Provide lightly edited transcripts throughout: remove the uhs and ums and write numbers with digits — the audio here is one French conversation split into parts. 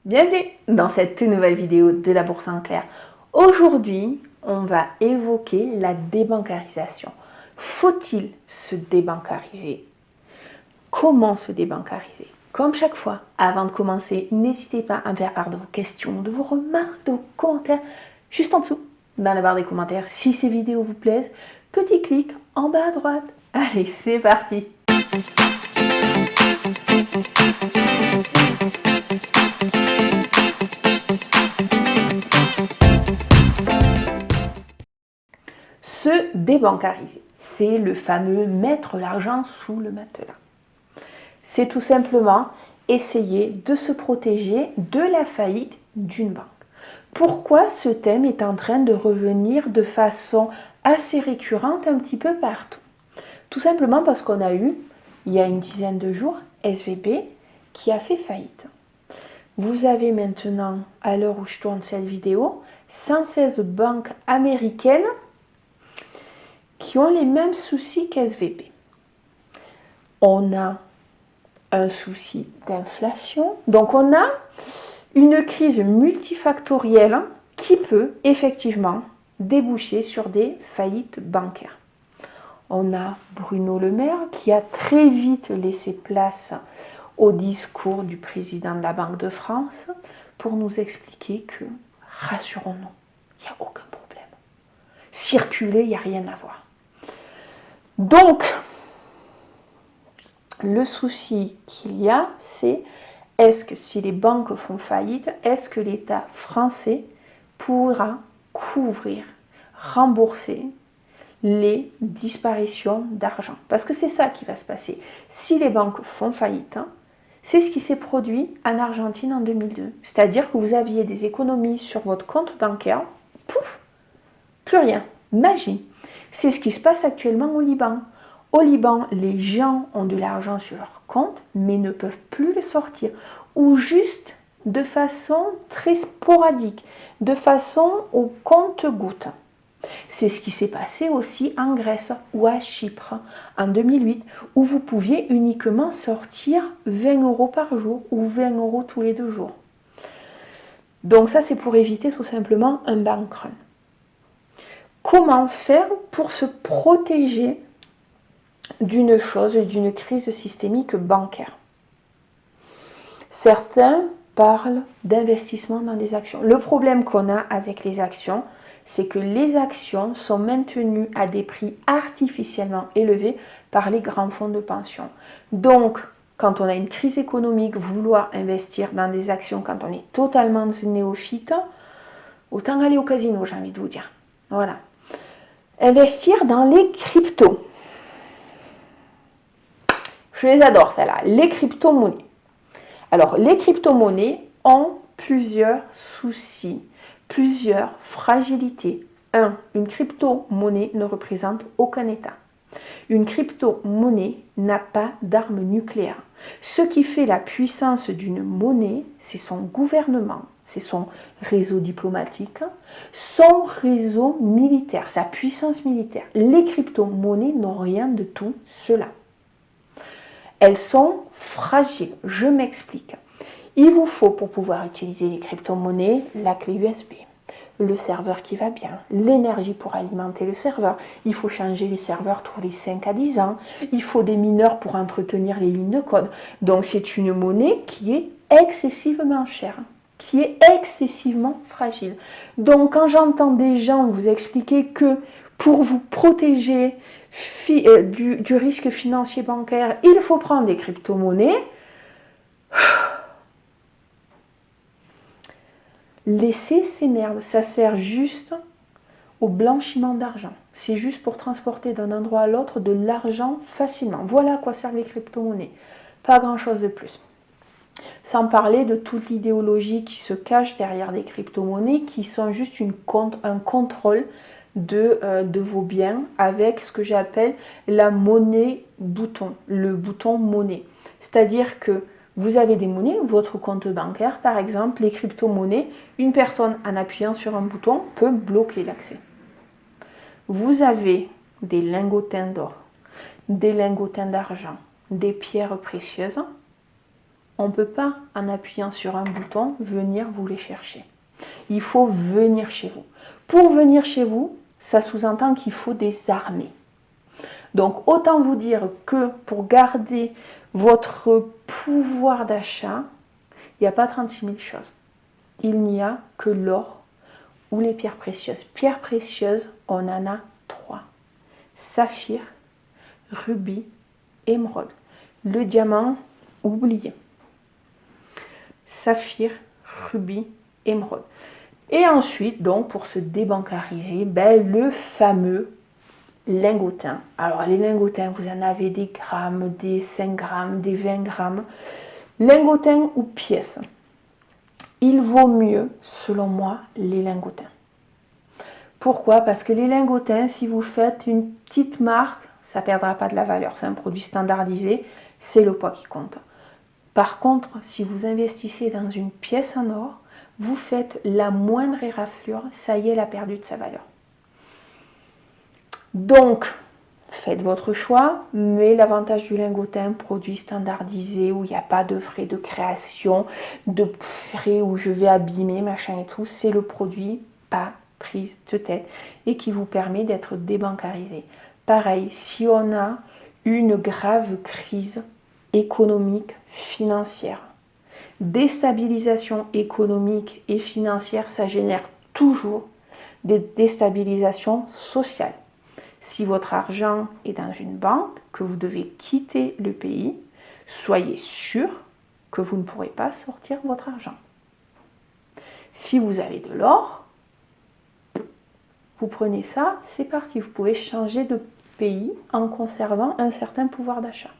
Bienvenue dans cette toute nouvelle vidéo de la Bourse en clair. Aujourd'hui, on va évoquer la débancarisation. Faut-il se débancariser? Comment se débancariser? Comme chaque fois, avant de commencer, n'hésitez pas à me faire part de vos questions, de vos remarques, de vos commentaires, juste en dessous, dans la barre des commentaires. Si ces vidéos vous plaisent, petit clic en bas à droite. Allez, c'est parti! Se débancariser, c'est le fameux mettre l'argent sous le matelas. C'est tout simplement essayer de se protéger de la faillite d'une banque. Pourquoi ce thème est en train de revenir de façon assez récurrente un petit peu partout? Tout simplement parce qu'on a eu, il y a une dizaine de jours, SVB qui a fait faillite. Vous avez maintenant, à l'heure où je tourne cette vidéo, 116 banques américaines qui ont les mêmes soucis qu'SVB. On a un souci d'inflation, donc on a une crise multifactorielle qui peut effectivement déboucher sur des faillites bancaires. On a Bruno Le Maire qui a très vite laissé place au discours du président de la Banque de France pour nous expliquer que, rassurons-nous, il n'y a aucun problème. Circuler, il n'y a rien à voir. Donc, le souci qu'il y a, c'est est-ce que si les banques font faillite, est-ce que l'État français pourra couvrir, rembourser les disparitions d'argent? Parce que c'est ça qui va se passer. Si les banques font faillite, c'est ce qui s'est produit en Argentine en 2002. C'est-à-dire que vous aviez des économies sur votre compte bancaire, pouf, plus rien, magie. C'est ce qui se passe actuellement au Liban. Au Liban, les gens ont de l'argent sur leur compte, mais ne peuvent plus le sortir. Ou juste de façon très sporadique, de façon au compte-gouttes. C'est ce qui s'est passé aussi en Grèce ou à Chypre en 2008, où vous pouviez uniquement sortir 20 € par jour ou 20 € tous les 2 jours. Donc ça, c'est pour éviter tout simplement un bank run. Comment faire pour se protéger d'une chose, d'une crise systémique bancaire? Certains parlent d'investissement dans des actions. Le problème qu'on a avec les actions, c'est que les actions sont maintenues à des prix artificiellement élevés par les grands fonds de pension. Donc, quand on a une crise économique, vouloir investir dans des actions quand on est totalement néophyte, autant aller au casino, j'ai envie de vous dire. Voilà. Investir dans les cryptos. Je les adore, celles-là. Les crypto-monnaies. Alors, les crypto-monnaies ont plusieurs soucis, plusieurs fragilités. 1. Une crypto-monnaie ne représente aucun État. Une crypto-monnaie n'a pas d'arme nucléaire. Ce qui fait la puissance d'une monnaie, c'est son gouvernement, c'est son réseau diplomatique, son réseau militaire, sa puissance militaire. Les crypto-monnaies n'ont rien de tout cela. Elles sont fragiles. Je m'explique. Il vous faut, pour pouvoir utiliser les crypto-monnaies, la clé USB, le serveur qui va bien, l'énergie pour alimenter le serveur. Il faut changer les serveurs tous les 5 à 10 ans. Il faut des mineurs pour entretenir les lignes de code. Donc c'est une monnaie qui est excessivement chère, qui est excessivement fragile. Donc quand j'entends des gens vous expliquer que pour vous protéger du risque financier bancaire, il faut prendre des crypto-monnaies, laissez ces merdes, ça sert juste au blanchiment d'argent. C'est juste pour transporter d'un endroit à l'autre de l'argent facilement. Voilà à quoi servent les crypto-monnaies. Pas grand-chose de plus. Sans parler de toute l'idéologie qui se cache derrière les crypto-monnaies, qui sont juste un contrôle de vos biens avec ce que j'appelle la monnaie bouton, le bouton monnaie. C'est-à-dire que vous avez des monnaies, votre compte bancaire par exemple, les crypto-monnaies, une personne en appuyant sur un bouton peut bloquer l'accès. Vous avez des lingotins d'or, des lingotins d'argent, des pierres précieuses, On ne peut pas, en appuyant sur un bouton, venir vous les chercher. Il faut venir chez vous. Pour venir chez vous, ça sous-entend qu'il faut des armées. Donc, autant vous dire que pour garder votre pouvoir d'achat, il n'y a pas 36 000 choses. Il n'y a que l'or ou les pierres précieuses. Pierres précieuses, on en a 3. Saphir, rubis, émeraude. Le diamant, oubliez. Saphir, rubis, émeraude. Et ensuite, donc, pour se débancariser, le fameux lingotin. Alors, les lingotins, vous en avez des grammes, des 5 grammes, des 20 grammes. Lingotin ou pièces. Il vaut mieux, selon moi, les lingotins. Pourquoi? Parce que les lingotins, si vous faites une petite marque, ça ne perdra pas de la valeur. C'est un produit standardisé, c'est le poids qui compte. Par contre, si vous investissez dans une pièce en or, vous faites la moindre éraflure, ça y est, elle a perdu de sa valeur. Donc, faites votre choix, mais l'avantage du lingotin, produit standardisé, où il n'y a pas de frais de création, de frais où je vais abîmer, machin et tout, c'est le produit pas prise de tête et qui vous permet d'être débancarisé. Pareil, si on a une grave crise économique, financière, déstabilisation économique et financière, ça génère toujours des déstabilisations sociales. Si votre argent est dans une banque, que vous devez quitter le pays, soyez sûr que vous ne pourrez pas sortir votre argent. Si vous avez de l'or, vous prenez ça, c'est parti. Vous pouvez changer de pays en conservant un certain pouvoir d'achat.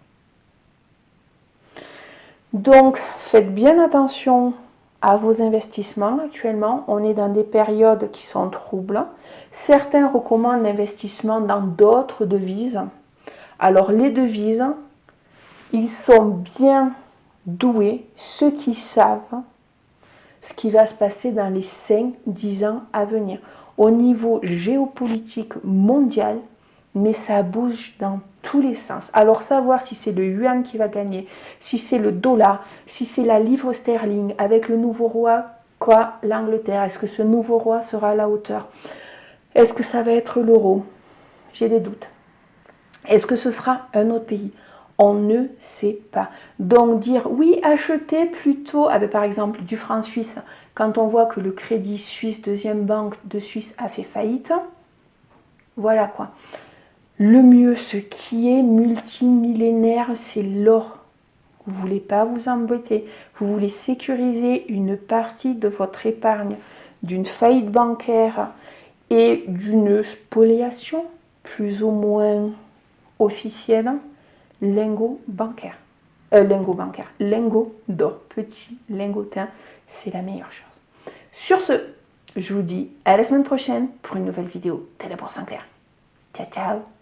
Donc, faites bien attention à vos investissements. Actuellement, on est dans des périodes qui sont troubles. Certains recommandent l'investissement dans d'autres devises. Alors, les devises, ils sont bien doués, ceux qui savent ce qui va se passer dans les 5-10 ans à venir. Au niveau géopolitique mondial, mais ça bouge dans tous les sens. Alors savoir si c'est le yuan qui va gagner, si c'est le dollar, si c'est la livre sterling, avec le nouveau roi, quoi, l'Angleterre, est-ce que ce nouveau roi sera à la hauteur? Est-ce que ça va être l'euro? J'ai des doutes. Est-ce que ce sera un autre pays? On ne sait pas. Donc dire oui, achetez plutôt, par exemple du franc suisse, quand on voit que le Crédit Suisse, deuxième banque de Suisse, a fait faillite, voilà quoi. Le mieux, ce qui est multimillénaire, c'est l'or. Vous ne voulez pas vous embêter. Vous voulez sécuriser une partie de votre épargne d'une faillite bancaire et d'une spoliation plus ou moins officielle. Lingot bancaire. Lingot d'or. Petit lingotin, c'est la meilleure chose. Sur ce, je vous dis à la semaine prochaine pour une nouvelle vidéo de la Bourse en clair. Ciao, ciao!